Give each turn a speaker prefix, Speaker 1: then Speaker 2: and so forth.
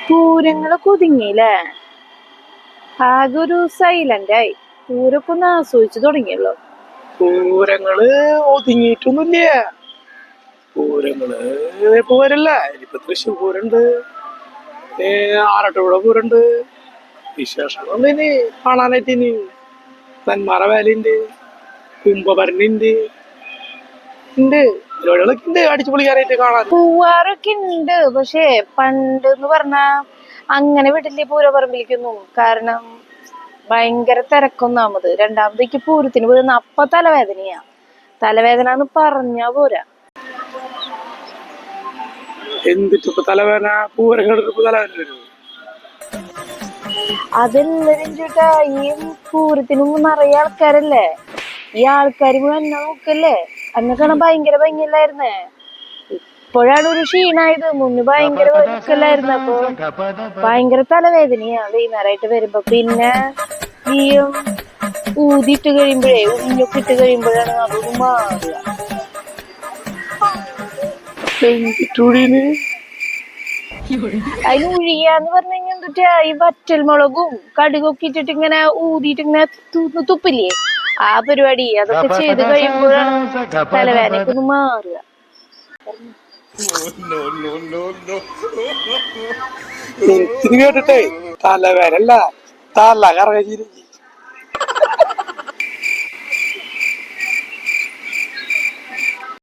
Speaker 1: പൂരങ്ങളൊക്കെ ഒതുങ്ങിയില്ലേ? ആകെ ഒരു സൈലന്റ് ആയി. പൂരൊക്കെ ഒന്ന് ആസ്വദിച്ചു തുടങ്ങിയല്ലോ.
Speaker 2: പൂരങ്ങള് ഒതുങ്ങിയിട്ടൊന്നുമില്ല. പൂരങ്ങള് പോരല്ല. ഇനിയിപ്പൊ തൃശ്ശൂർ പൂരണ്ട്, ആറാട്ടുപുഴ പൂരണ്ട്, വിശേഷങ്ങളുണ്ട് ഇനി കാണാനായിട്ട്. ഇനി നെന്മാറ വേലയുണ്ട്, കുംഭഭരണിണ്ട്, ഉണ്ട് പരിപാടികളൊക്കെ ഉണ്ട് അടിച്ചു പൊളിക്കാനായിട്ട് കാണാൻ.
Speaker 1: പൂവാറൊക്കെ ഉണ്ട്. പക്ഷേ പണ്ട് എന്ന് പറഞ്ഞാ അങ്ങനെ വിടില്ലേ പൂരപ്പറമ്പിലേക്കൊന്നും. കാരണം ഭയങ്കര തിരക്കൊന്നാമത്. രണ്ടാമതേക്ക് പൂരത്തിന് പോയിരുന്ന അപ്പൊ തലവേദനയാ. തലവേദന എന്ന് പറഞ്ഞാ പോരാ.
Speaker 2: എന്തിട്ടിപ്പോ തലവേദന? പൂരങ്ങളിപ്പോ തലവേദന വരും.
Speaker 1: അതെല്ലാരും ചേട്ടാ, ഈ പൂരത്തിന് മുമ്പ് നിറയെ ആൾക്കാരല്ലേ. ഈ ആൾക്കാര് എന്നെ നോക്കല്ലേ. എന്നെ കാണാൻ ഭയങ്കര ഭംഗിയല്ലായിരുന്നേ. ഇപ്പോഴാണ് ഒരു ക്ഷീണായത്. മുന്ന് ഭയങ്കര ഒരുക്കല്ലായിരുന്നു. അപ്പൊ ഭയങ്കര തലവേദനയാ വൈകുന്നേരമായിട്ട് വരുമ്പോ. പിന്നെ ഈ ഊതിയിട്ട് കഴിയുമ്പോഴേ, ഉഞ്ഞൊക്കെ ഇട്ട് കഴിയുമ്പോഴാണ് അതൊന്നും മാറുക. അതിന് ഉഴിയാന്ന് പറഞ്ഞു കഴിഞ്ഞാൽ എന്തിട്ടാ, ഈ വറ്റൽ മുളകും കടുകൊക്കെ ഇട്ടിട്ട് ഇങ്ങനെ ഊതിയിട്ട് ഇങ്ങനെ തുപ്പില്ലേ, ആ പരിപാടി. അതൊക്കെ ചെയ്ത് കഴിയുമ്പോഴാണ് തലവേദനയൊക്കെ ഒന്ന് മാറുക.
Speaker 2: എനിക്കിത് കേട്ടിട്ടേ തലവേദനല്ല, തല കറങ്ങി.